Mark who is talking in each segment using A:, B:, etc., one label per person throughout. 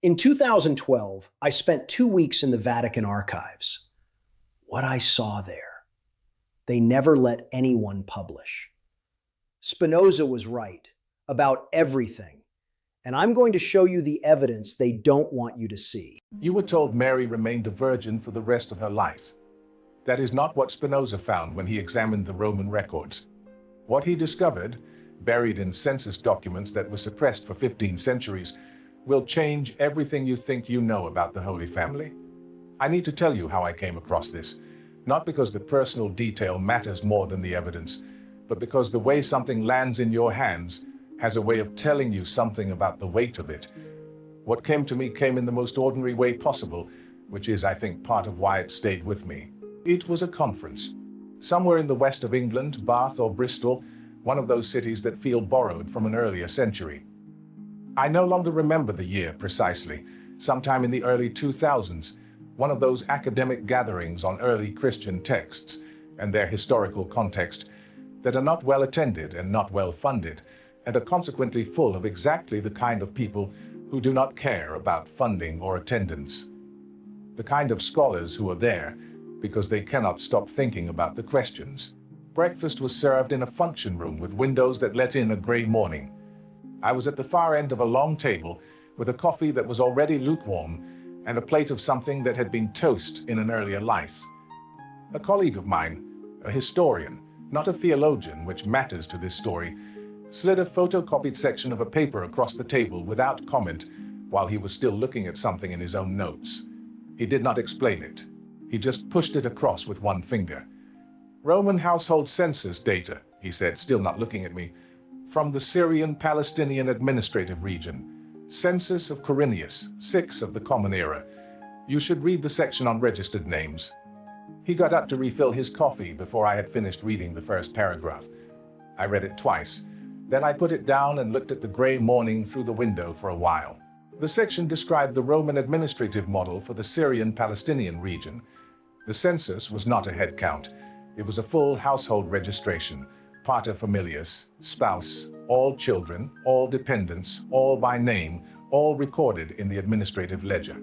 A: In 2012, I spent 2 weeks in the Vatican archives. What I saw there, they never let anyone publish. Spinoza was right about everything, and I'm going to show you the evidence they don't want you to see.
B: You were told Mary remained a virgin for the rest of her life. That is not what Spinoza found when he examined the Roman records. What he discovered, buried in census documents that were suppressed for 15 centuries, will change everything you think you know about the Holy Family. I need to tell you how I came across this, not because the personal detail matters more than the evidence, but because the way something lands in your hands has a way of telling you something about the weight of it. What came to me came in the most ordinary way possible, which is, I think, part of why it stayed with me. It was a conference. Somewhere in the west of England, Bath or Bristol, one of those cities that feel borrowed from an earlier century. I no longer remember the year precisely, sometime in the early 2000s, one of those academic gatherings on early Christian texts and their historical context that are not well attended and not well funded, and are consequently full of exactly the kind of people who do not care about funding or attendance. The kind of scholars who are there because they cannot stop thinking about the questions. Breakfast was served in a function room with windows that let in a gray morning. I was at the far end of a long table with a coffee that was already lukewarm and a plate of something that had been toast in an earlier life. A colleague of mine, a historian, not a theologian, which matters to this story, slid a photocopied section of a paper across the table without comment while he was still looking at something in his own notes. He did not explain it. He just pushed it across with one finger. "Roman household census data," he said, still not looking at me, "from the Syrian-Palestinian administrative region. Census of Quirinius, 6 of the Common Era. You should read the section on registered names." He got up to refill his coffee before I had finished reading the first paragraph. I read it twice. Then I put it down and looked at the gray morning through the window for a while. The section described the Roman administrative model for the Syrian-Palestinian region. The census was not a head count. It was a full household registration, pater familias, spouse, all children, all dependents, all by name, all recorded in the administrative ledger.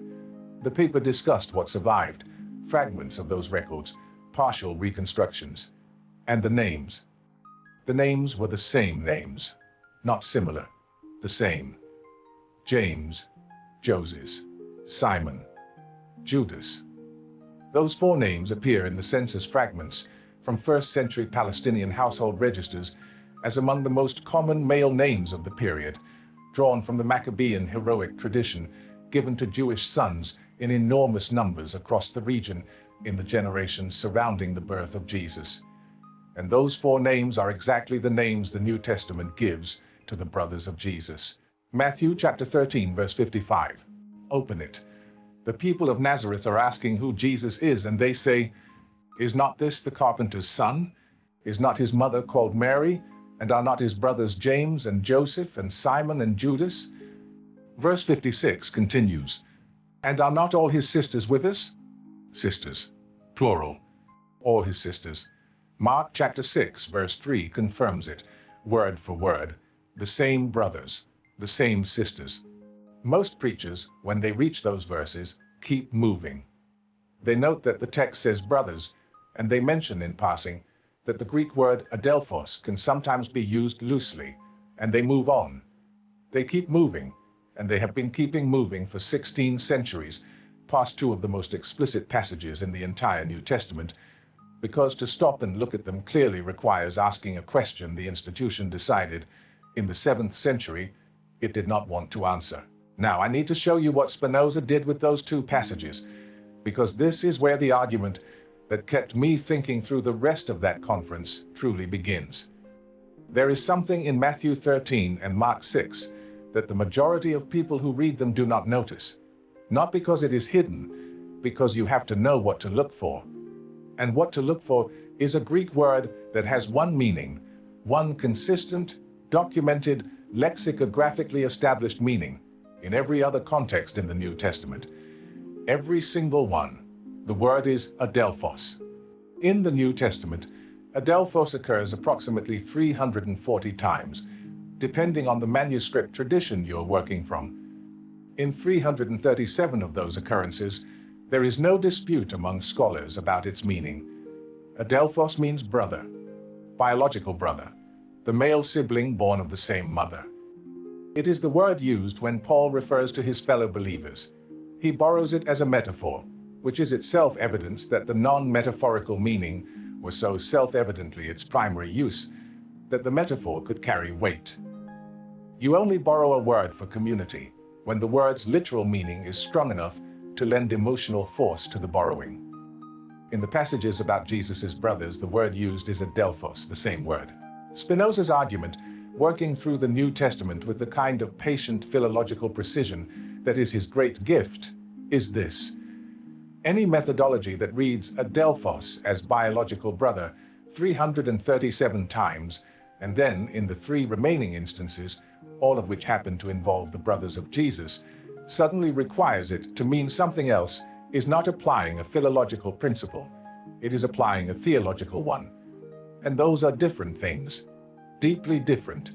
B: The paper discussed what survived, fragments of those records, partial reconstructions, and the names. The names were the same names, not similar, the same. James, Joses, Simon, Judas. Those 4 names appear in the census fragments from first-century Palestinian household registers as among the most common male names of the period, drawn from the Maccabean heroic tradition given to Jewish sons in enormous numbers across the region in the generations surrounding the birth of Jesus. And those 4 names are exactly the names the New Testament gives to the brothers of Jesus. Matthew chapter 13, verse 55. Open it. The people of Nazareth are asking who Jesus is, and they say, "Is not this the carpenter's son? Is not his mother called Mary? And are not his brothers James and Joseph and Simon and Judas?" Verse 56 continues, "And are not all his sisters with us?" Sisters, plural, all his sisters. Mark chapter 6, verse 3 confirms it, word for word. The same brothers, the same sisters. Most preachers, when they reach those verses, keep moving. They note that the text says brothers, and they mention in passing that the Greek word adelphos can sometimes be used loosely, and they move on. They keep moving, and they have been keeping moving for 16 centuries, past 2 of the most explicit passages in the entire New Testament, because to stop and look at them clearly requires asking a question the institution decided, in the 7th century, it did not want to answer. Now, I need to show you what Spinoza did with those 2 passages, because this is where the argument that kept me thinking through the rest of that conference truly begins. There is something in Matthew 13 and Mark 6 that the majority of people who read them do not notice, not because it is hidden, because you have to know what to look for. And what to look for is a Greek word that has one meaning, one consistent, documented, lexicographically established meaning in every other context in the New Testament. Every single one. The word is adelphos. In the New Testament, adelphos occurs approximately 340 times, depending on the manuscript tradition you're working from. In 337 of those occurrences, there is no dispute among scholars about its meaning. Adelphos means brother, biological brother, the male sibling born of the same mother. It is the word used when Paul refers to his fellow believers. He borrows it as a metaphor, which is itself evidence that the non-metaphorical meaning was so self-evidently its primary use that the metaphor could carry weight. You only borrow a word for community when the word's literal meaning is strong enough to lend emotional force to the borrowing. In the passages about Jesus' brothers, the word used is adelphos, the same word. Spinoza's argument, working through the New Testament with the kind of patient philological precision that is his great gift, is this. Any methodology that reads adelphos as biological brother 337 times, and then in the 3 remaining instances, all of which happen to involve the brothers of Jesus, suddenly requires it to mean something else, is not applying a philological principle. It is applying a theological one. And those are different things, deeply different.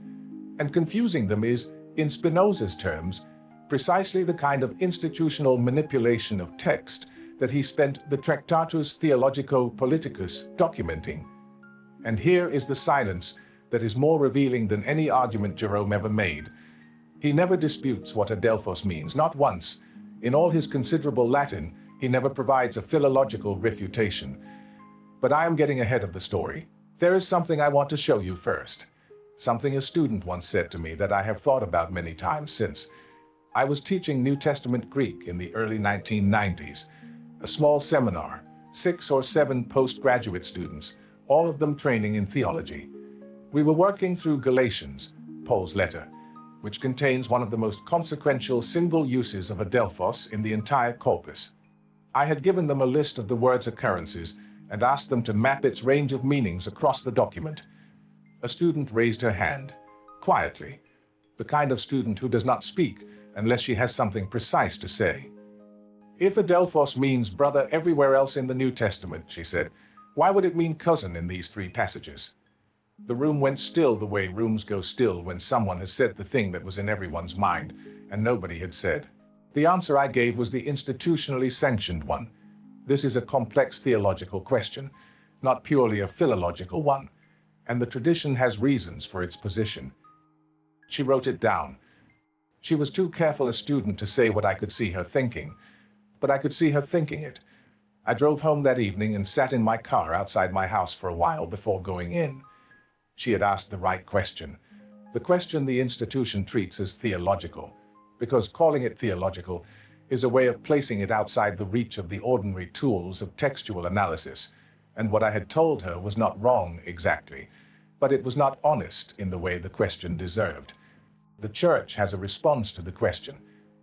B: And confusing them is, in Spinoza's terms, precisely the kind of institutional manipulation of text that he spent the Tractatus Theologico-Politicus documenting. And here is the silence that is more revealing than any argument Jerome ever made. He never disputes what adelphos means, not once. In all his considerable Latin, he never provides a philological refutation. But I am getting ahead of the story. There is something I want to show you first. Something a student once said to me that I have thought about many times since. I was teaching New Testament Greek in the early 1990s. A small seminar, 6 or 7 postgraduate students, all of them training in theology. We were working through Galatians, Paul's letter, which contains one of the most consequential single uses of adelphos in the entire corpus. I had given them a list of the word's occurrences and asked them to map its range of meanings across the document. A student raised her hand, quietly, the kind of student who does not speak unless she has something precise to say. If adelphos means brother everywhere else in the New Testament, she said, why would it mean cousin in these 3 passages? The room went still the way rooms go still when someone has said the thing that was in everyone's mind and nobody had said. The answer I gave was the institutionally sanctioned one. This is a complex theological question, not purely a philological one, and the tradition has reasons for its position. She wrote it down. She was too careful a student to say what I could see her thinking, but I could see her thinking it. I drove home that evening and sat in my car outside my house for a while before going in. She had asked the right question, the question the institution treats as theological, because calling it theological is a way of placing it outside the reach of the ordinary tools of textual analysis, and what I had told her was not wrong exactly, but it was not honest in the way the question deserved. The Church has a response to the question.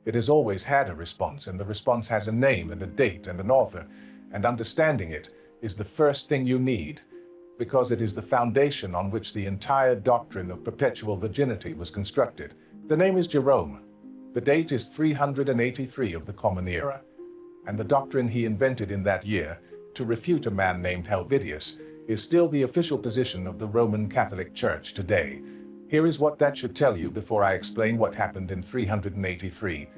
B: It has always had a response, and the response has a name and a date and an author, and understanding it is the first thing you need, because it is the foundation on which the entire doctrine of perpetual virginity was constructed. The name is Jerome. The date is 383 of the Common Era, and the doctrine he invented in that year to refute a man named Helvidius is still the official position of the Roman Catholic Church today. Here is what that should tell you before I explain what happened in 383.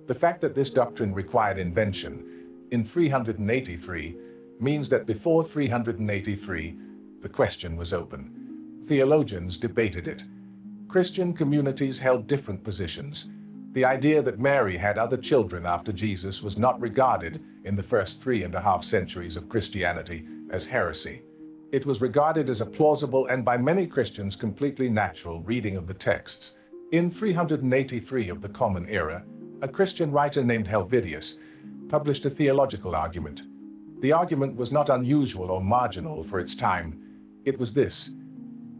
B: The fact that this doctrine required invention in 383 means that before 383, the question was open. Theologians debated it. Christian communities held different positions. The idea that Mary had other children after Jesus was not regarded in the first 3.5 centuries of Christianity as heresy. It was regarded as a plausible and by many Christians completely natural reading of the texts. In 383 of the Common Era, a Christian writer named Helvidius published a theological argument. The argument was not unusual or marginal for its time. It was this: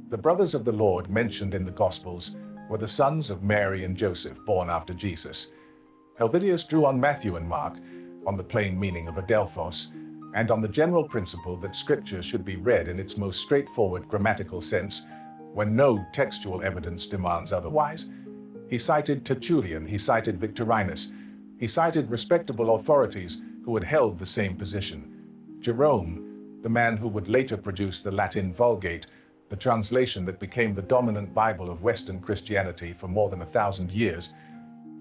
B: the brothers of the Lord mentioned in the Gospels were the sons of Mary and Joseph, born after Jesus. Helvidius drew on Matthew and Mark, on the plain meaning of adelphos, and on the general principle that Scripture should be read in its most straightforward grammatical sense, when no textual evidence demands otherwise. He cited Tertullian, he cited Victorinus, he cited respectable authorities who had held the same position. Jerome, the man who would later produce the Latin Vulgate, the translation that became the dominant Bible of Western Christianity for more than 1,000 years,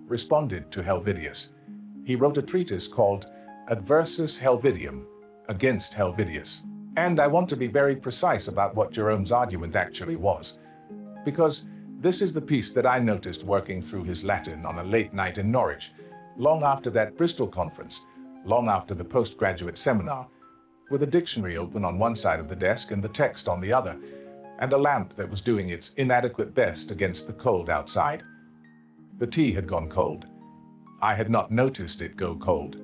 B: responded to Helvidius. He wrote a treatise called Adversus Helvidium, against Helvidius. And I want to be very precise about what Jerome's argument actually was, because this is the piece that I noticed working through his Latin on a late night in Norwich, long after that Bristol conference, long after the postgraduate seminar, with a dictionary open on one side of the desk and the text on the other, and a lamp that was doing its inadequate best against the cold outside. The tea had gone cold. I had not noticed it go cold.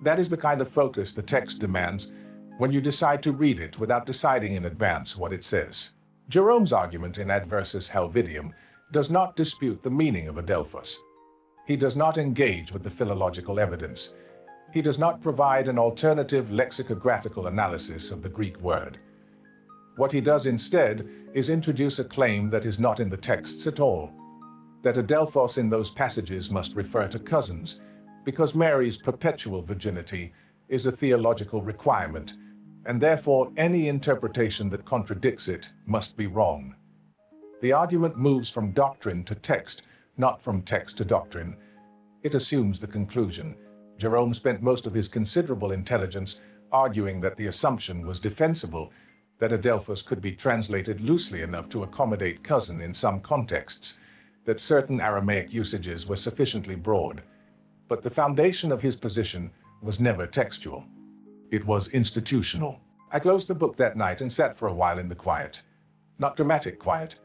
B: That is the kind of focus the text demands when you decide to read it without deciding in advance what it says. Jerome's argument in Adversus Helvidium does not dispute the meaning of adelphos. He does not engage with the philological evidence. He does not provide an alternative lexicographical analysis of the Greek word. What he does instead is introduce a claim that is not in the texts at all, that adelphos in those passages must refer to cousins, because Mary's perpetual virginity is a theological requirement, and therefore any interpretation that contradicts it must be wrong. The argument moves from doctrine to text, not from text to doctrine. It assumes the conclusion. Jerome spent most of his considerable intelligence arguing that the assumption was defensible, that adelphos could be translated loosely enough to accommodate cousin in some contexts, that certain Aramaic usages were sufficiently broad. But the foundation of his position was never textual. It was institutional. I closed the book that night and sat for a while in the quiet. Not dramatic quiet,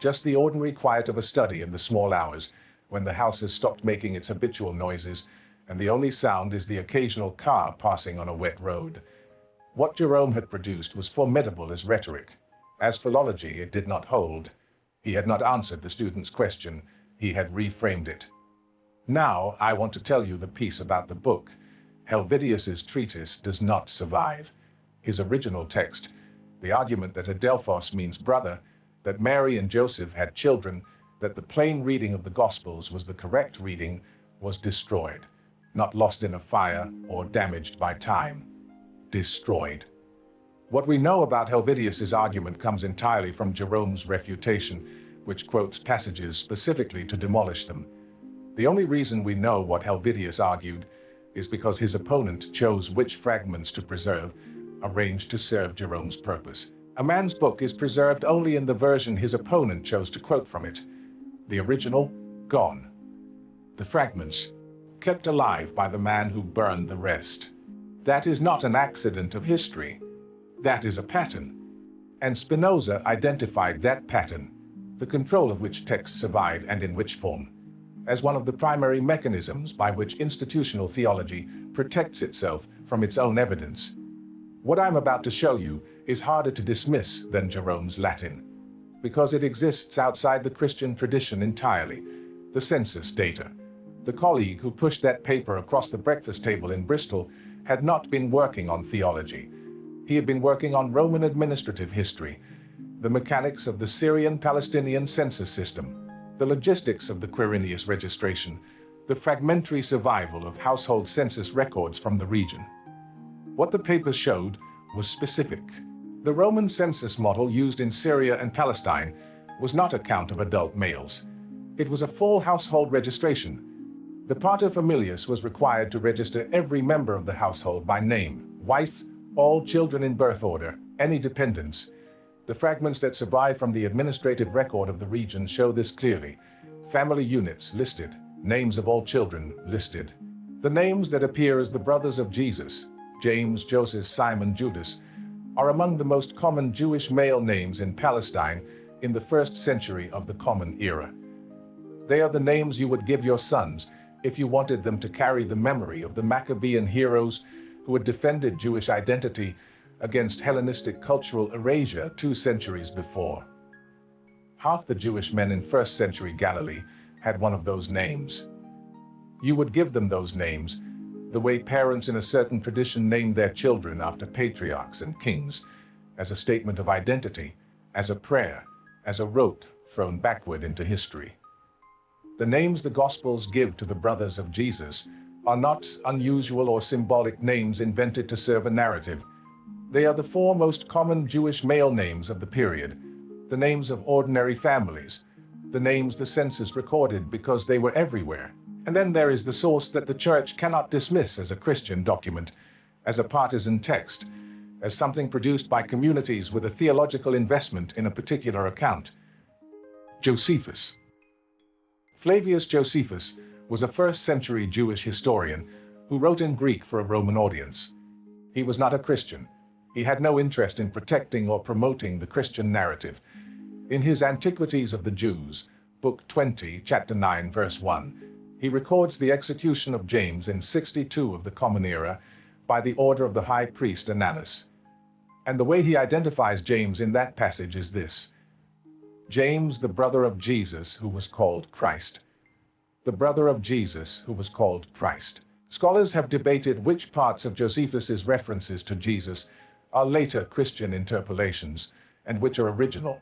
B: just the ordinary quiet of a study in the small hours, when the house has stopped making its habitual noises, and the only sound is the occasional car passing on a wet road. What Jerome had produced was formidable as rhetoric. As philology, it did not hold. He had not answered the student's question. He had reframed it. Now, I want to tell you the piece about the book. Helvidius's treatise does not survive. His original text, the argument that adelphos means brother, that Mary and Joseph had children, that the plain reading of the Gospels was the correct reading, was destroyed. Not lost in a fire or damaged by time. Destroyed. What we know about Helvidius's argument comes entirely from Jerome's refutation, which quotes passages specifically to demolish them. The only reason we know what Helvidius argued is because his opponent chose which fragments to preserve, arranged to serve Jerome's purpose. A man's book is preserved only in the version his opponent chose to quote from it. The original, gone. The fragments, kept alive by the man who burned the rest. That is not an accident of history. That is a pattern. And Spinoza identified that pattern, the control of which texts survive and in which form, as one of the primary mechanisms by which institutional theology protects itself from its own evidence. What I'm about to show you is harder to dismiss than Jerome's Latin, because it exists outside the Christian tradition entirely, the census data. The colleague who pushed that paper across the breakfast table in Bristol had not been working on theology. He had been working on Roman administrative history, the mechanics of the Syrian-Palestinian census system, the logistics of the Quirinius registration, the fragmentary survival of household census records from the region. What the paper showed was specific. The Roman census model used in Syria and Palestine was not a count of adult males. It was a full household registration. The paterfamilias was required to register every member of the household by name, wife, all children in birth order, any dependents. The fragments that survive from the administrative record of the region show this clearly. Family units listed, names of all children listed. The names that appear as the brothers of Jesus, James, Joseph, Simon, Judas, are among the most common Jewish male names in Palestine in the 1st century of the Common Era. They are the names you would give your sons if you wanted them to carry the memory of the Maccabean heroes who had defended Jewish identity against Hellenistic cultural erasure 2 centuries before. Half the Jewish men in 1st century Galilee had one of those names. You would give them those names the way parents in a certain tradition named their children after patriarchs and kings, as a statement of identity, as a prayer, as a rote thrown backward into history. The names the Gospels give to the brothers of Jesus are not unusual or symbolic names invented to serve a narrative. They are the 4 most common Jewish male names of the period, the names of ordinary families, the names the census recorded because they were everywhere. And then there is the source that the church cannot dismiss as a Christian document, as a partisan text, as something produced by communities with a theological investment in a particular account. Josephus. Flavius Josephus was a first-century Jewish historian who wrote in Greek for a Roman audience. He was not a Christian. He had no interest in protecting or promoting the Christian narrative. In his Antiquities of the Jews, Book 20, Chapter 9, Verse 1, he records the execution of James in 62 of the Common Era by the order of the high priest Ananus. And the way he identifies James in that passage is this: James, the brother of Jesus, who was called Christ. The brother of Jesus, who was called Christ. Scholars have debated which parts of Josephus's references to Jesus are later Christian interpolations and which are original.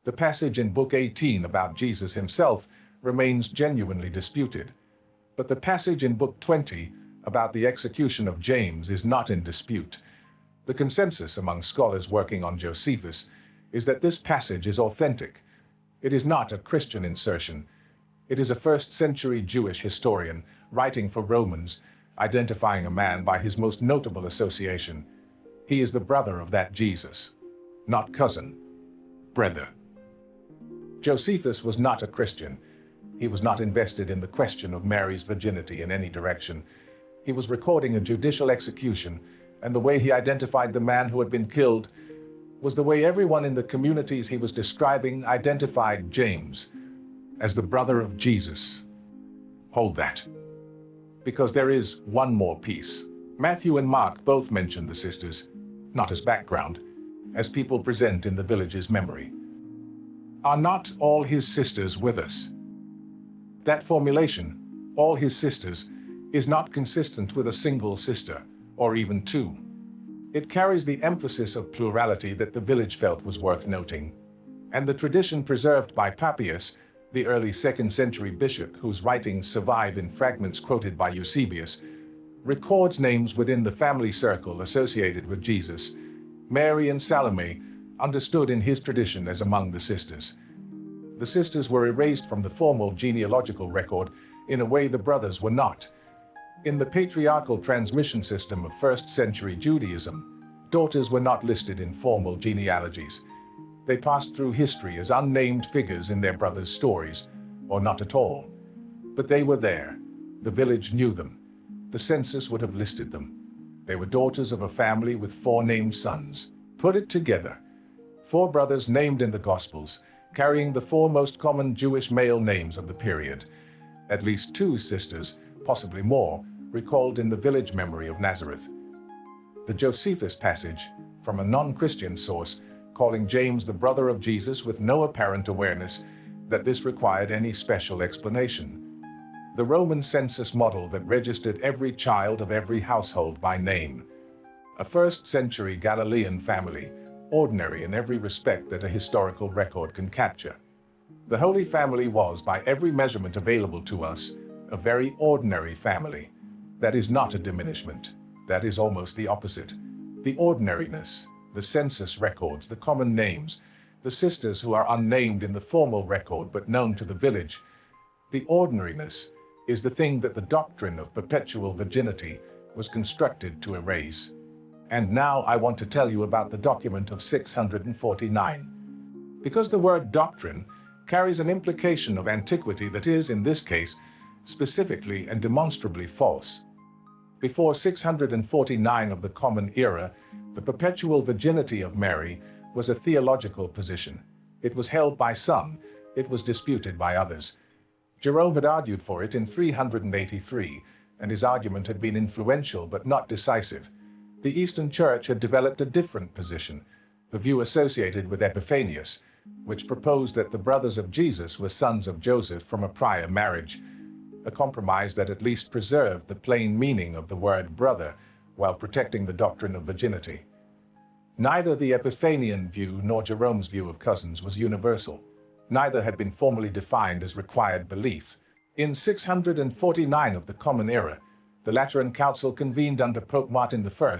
B: The passage in Book 18 about Jesus himself remains genuinely disputed, but the passage in Book 20 about the execution of James is not in dispute. The consensus among scholars working on Josephus is that this passage is authentic. It is not a Christian insertion. It is a first-century Jewish historian writing for Romans, identifying a man by his most notable association. He is the brother of that Jesus, not cousin, brother. Josephus was not a Christian. He was not invested in the question of Mary's virginity in any direction. He was recording a judicial execution, and the way he identified the man who had been killed was the way everyone in the communities he was describing identified James as the brother of Jesus. Hold that. Because there is one more piece. Matthew and Mark both mention the sisters, not as background, as people present in the village's memory. Are not all his sisters with us? That formulation, all his sisters, is not consistent with a single sister, or even two. It carries the emphasis of plurality that the village felt was worth noting. And the tradition preserved by Papias, the early 2nd century bishop whose writings survive in fragments quoted by Eusebius, records names within the family circle associated with Jesus. Mary and Salome, understood in his tradition as among the sisters. The sisters were erased from the formal genealogical record in a way the brothers were not. In the patriarchal transmission system of 1st century Judaism, daughters were not listed in formal genealogies. They passed through history as unnamed figures in their brothers' stories, or not at all. But they were there. The village knew them. The census would have listed them. They were daughters of a family with 4 named sons. Put it together. 4 brothers named in the Gospels, carrying the 4 most common Jewish male names of the period. At least 2 sisters, possibly more, recalled in the village memory of Nazareth. The Josephus passage, from a non-Christian source, calling James the brother of Jesus with no apparent awareness that this required any special explanation. The Roman census model that registered every child of every household by name. A 1st century Galilean family, ordinary in every respect that a historical record can capture. The Holy Family was, by every measurement available to us, a very ordinary family. That is not a diminishment. That is almost the opposite. The ordinariness, the census records, the common names, the sisters who are unnamed in the formal record but known to the village. The ordinariness is the thing that the doctrine of perpetual virginity was constructed to erase. And now I want to tell you about the document of 649. Because the word doctrine carries an implication of antiquity that is, in this case, specifically and demonstrably false. Before 649 of the Common Era, the perpetual virginity of Mary was a theological position. It was held by some, it was disputed by others. Jerome had argued for it in 383, and his argument had been influential but not decisive. The Eastern Church had developed a different position, the view associated with Epiphanius, which proposed that the brothers of Jesus were sons of Joseph from a prior marriage, a compromise that at least preserved the plain meaning of the word brother while protecting the doctrine of virginity. Neither the Epiphanian view nor Jerome's view of cousins was universal. Neither had been formally defined as required belief. In 649 of the Common Era, the Lateran Council convened under Pope Martin I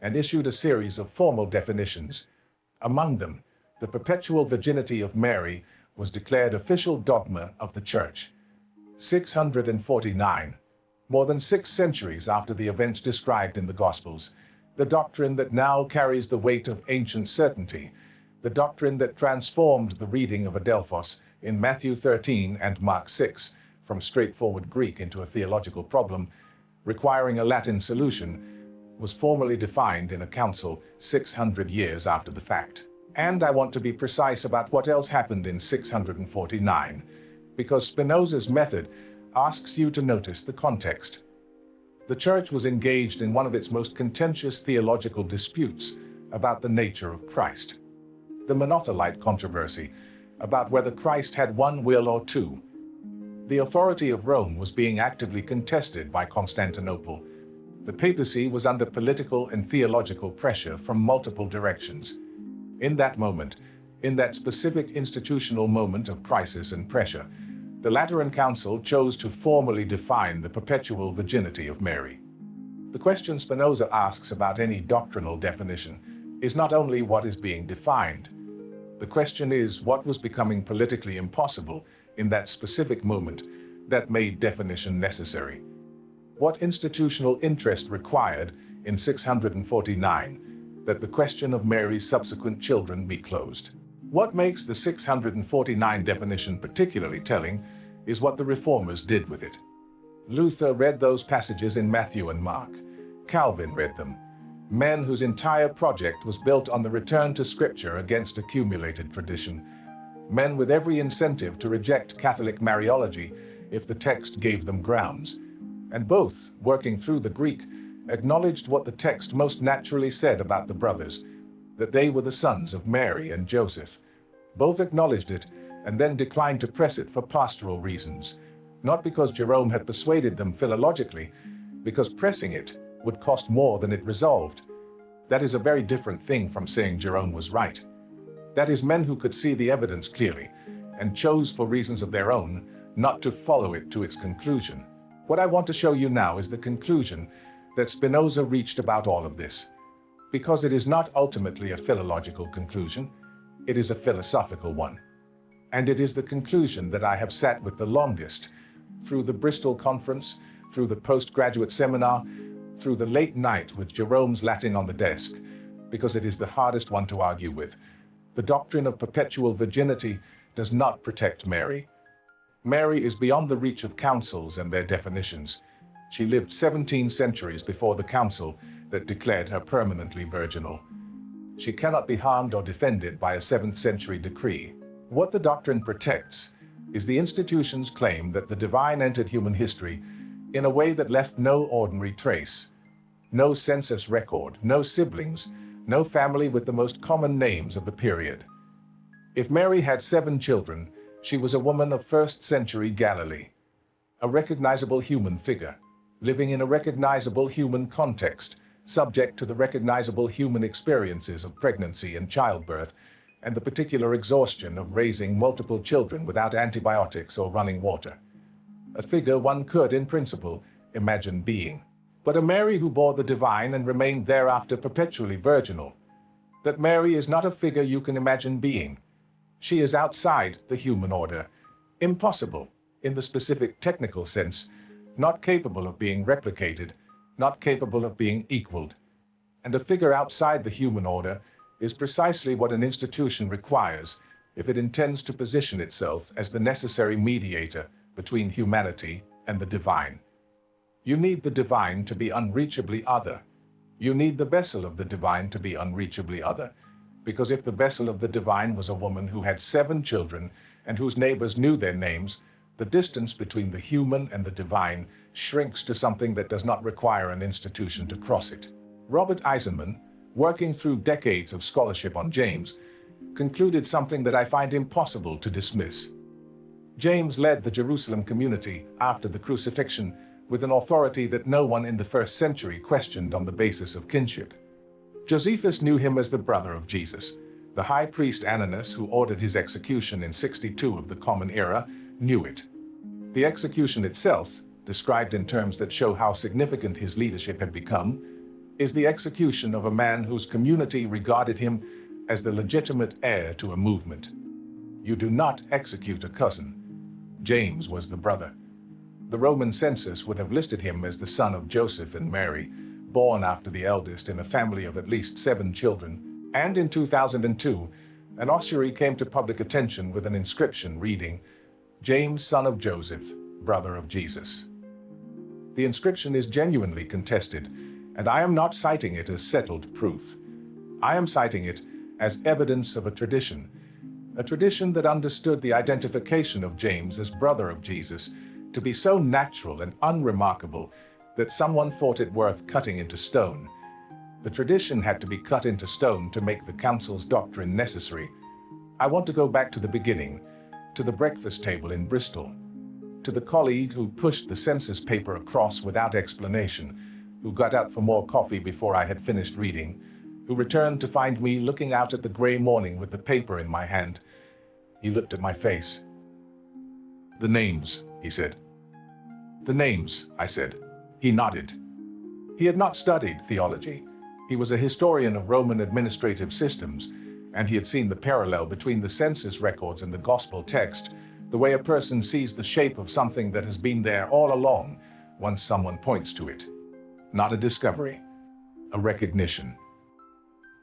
B: and issued a series of formal definitions. Among them, the perpetual virginity of Mary was declared official dogma of the Church. 649, more than 6 centuries after the events described in the Gospels, the doctrine that now carries the weight of ancient certainty, the doctrine that transformed the reading of adelphos in Matthew 13 and Mark 6 from straightforward Greek into a theological problem, requiring a Latin solution, was formally defined in a council 600 years after the fact. And I want to be precise about what else happened in 649, because Spinoza's method asks you to notice the context. The Church was engaged in one of its most contentious theological disputes about the nature of Christ. The monothelite controversy about whether Christ had one will or two. The authority of Rome was being actively contested by Constantinople. The papacy was under political and theological pressure from multiple directions. In that moment, in that specific institutional moment of crisis and pressure, the Lateran Council chose to formally define the perpetual virginity of Mary. The question Spinoza asks about any doctrinal definition is not only what is being defined. The question is what was becoming politically impossible in that specific moment that made definition necessary. What institutional interest required in 649 that the question of Mary's subsequent children be closed? What makes the 649 definition particularly telling is what the reformers did with it. Luther read those passages in Matthew and Mark. Calvin read them. Men whose entire project was built on the return to Scripture against accumulated tradition. Men with every incentive to reject Catholic Mariology if the text gave them grounds. And both, working through the Greek, acknowledged what the text most naturally said about the brothers, that they were the sons of Mary and Joseph. Both acknowledged it and then declined to press it for pastoral reasons, not because Jerome had persuaded them philologically, because pressing it would cost more than it resolved. That is a very different thing from saying Jerome was right. That is men who could see the evidence clearly and chose for reasons of their own not to follow it to its conclusion. What I want to show you now is the conclusion that Spinoza reached about all of this, because it is not ultimately a philological conclusion, it is a philosophical one. And it is the conclusion that I have sat with the longest, through the Bristol Conference, through the postgraduate seminar, through the late night with Jerome's Latin on the desk, because it is the hardest one to argue with. The doctrine of perpetual virginity does not protect Mary. Mary is beyond the reach of councils and their definitions. She lived 17 centuries before the council that declared her permanently virginal. She cannot be harmed or defended by a 7th century decree. What the doctrine protects is the institution's claim that the divine entered human history in a way that left no ordinary trace. No census record, no siblings, no family with the most common names of the period. If Mary had 7 children, she was a woman of 1st century Galilee, a recognizable human figure, living in a recognizable human context, subject to the recognizable human experiences of pregnancy and childbirth, and the particular exhaustion of raising multiple children without antibiotics or running water. A figure one could, in principle, imagine being. But a Mary who bore the divine and remained thereafter perpetually virginal. That Mary is not a figure you can imagine being. She is outside the human order, impossible in the specific technical sense, not capable of being replicated, not capable of being equaled. And a figure outside the human order is precisely what an institution requires if it intends to position itself as the necessary mediator between humanity and the divine. You need the divine to be unreachably other. You need the vessel of the divine to be unreachably other, because if the vessel of the divine was a woman who had 7 children and whose neighbors knew their names, the distance between the human and the divine shrinks to something that does not require an institution to cross it. Robert Eisenman, working through decades of scholarship on James, concluded something that I find impossible to dismiss. James led the Jerusalem community after the crucifixion with an authority that no one in the 1st century questioned on the basis of kinship. Josephus knew him as the brother of Jesus. The high priest Ananus, who ordered his execution in 62 of the Common Era, knew it. The execution itself, described in terms that show how significant his leadership had become, is the execution of a man whose community regarded him as the legitimate heir to a movement. You do not execute a cousin. James was the brother. The Roman census would have listed him as the son of Joseph and Mary, born after the eldest in a family of at least 7 children. And in 2002, an ossuary came to public attention with an inscription reading, James, son of Joseph, brother of Jesus. The inscription is genuinely contested, and I am not citing it as settled proof. I am citing it as evidence of a tradition that understood the identification of James as brother of Jesus to be so natural and unremarkable that someone thought it worth cutting into stone. The tradition had to be cut into stone to make the council's doctrine necessary. I want to go back to the beginning, to the breakfast table in Bristol, to the colleague who pushed the census paper across without explanation, who got up for more coffee before I had finished reading, who returned to find me looking out at the grey morning with the paper in my hand. He looked at my face. "The names," he said. "The names," I said. He nodded. He had not studied theology. He was a historian of Roman administrative systems, and he had seen the parallel between the census records and the gospel text, the way a person sees the shape of something that has been there all along once someone points to it. Not a discovery, a recognition.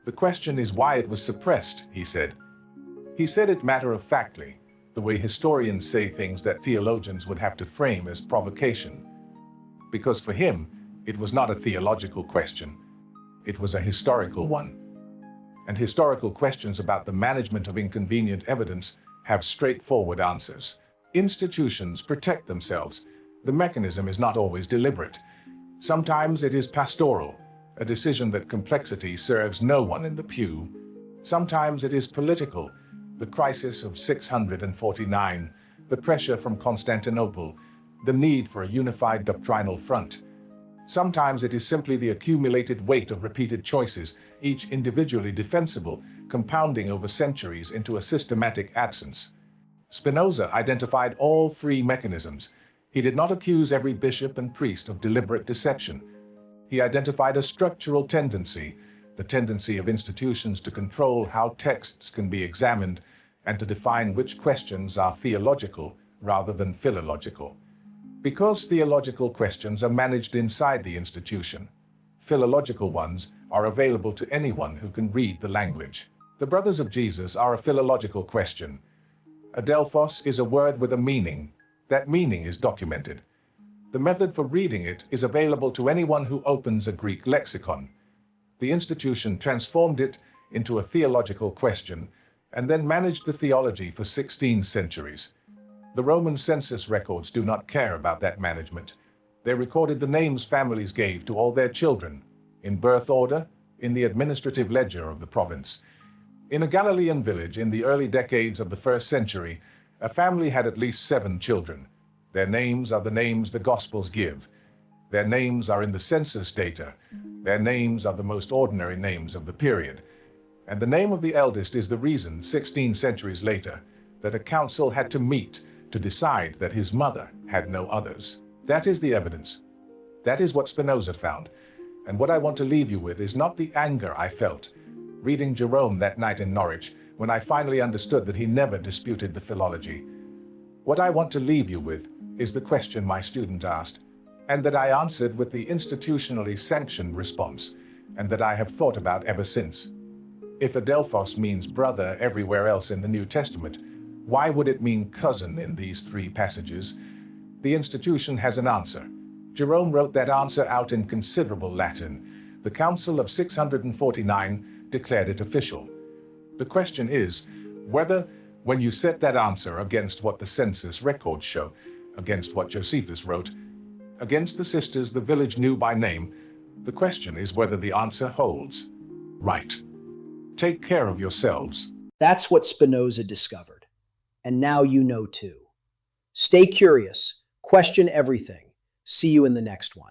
B: "The question is why it was suppressed," he said. He said it matter-of-factly, the way historians say things that theologians would have to frame as provocation. Because for him, it was not a theological question. It was a historical one. And historical questions about the management of inconvenient evidence have straightforward answers. Institutions protect themselves. The mechanism is not always deliberate. Sometimes it is pastoral, a decision that complexity serves no one in the pew. Sometimes it is political, the crisis of 649, the pressure from Constantinople, the need for a unified doctrinal front. Sometimes it is simply the accumulated weight of repeated choices, each individually defensible, compounding over centuries into a systematic absence. Spinoza identified all 3 mechanisms. He did not accuse every bishop and priest of deliberate deception. He identified a structural tendency, the tendency of institutions to control how texts can be examined and to define which questions are theological rather than philological. Because theological questions are managed inside the institution, philological ones are available to anyone who can read the language. The brothers of Jesus are a philological question. Adelphos is a word with a meaning. That meaning is documented. The method for reading it is available to anyone who opens a Greek lexicon. The institution transformed it into a theological question and then managed the theology for 16 centuries. The Roman census records do not care about that management. They recorded the names families gave to all their children, in birth order, in the administrative ledger of the province. In a Galilean village in the early decades of the 1st century, a family had at least 7 children. Their names are the names the Gospels give. Their names are in the census data. Their names are the most ordinary names of the period. And the name of the eldest is the reason, 16 centuries later, that a council had to meet to decide that his mother had no others. That is the evidence. That is what Spinoza found. And what I want to leave you with is not the anger I felt reading Jerome that night in Norwich when I finally understood that he never disputed the philology. What I want to leave you with is the question my student asked, and that I answered with the institutionally sanctioned response, and that I have thought about ever since. If adelphos means brother everywhere else in the New Testament, why would it mean cousin in these 3 passages? The institution has an answer. Jerome wrote that answer out in considerable Latin. The Council of 649 declared it official. The question is whether, when you set that answer against what the census records show, against what Josephus wrote, against the sisters the village knew by name, the question is whether the answer holds. Right. Take care of yourselves.
A: That's what Spinoza discovered. And now you know too. Stay curious, question everything. See you in the next one.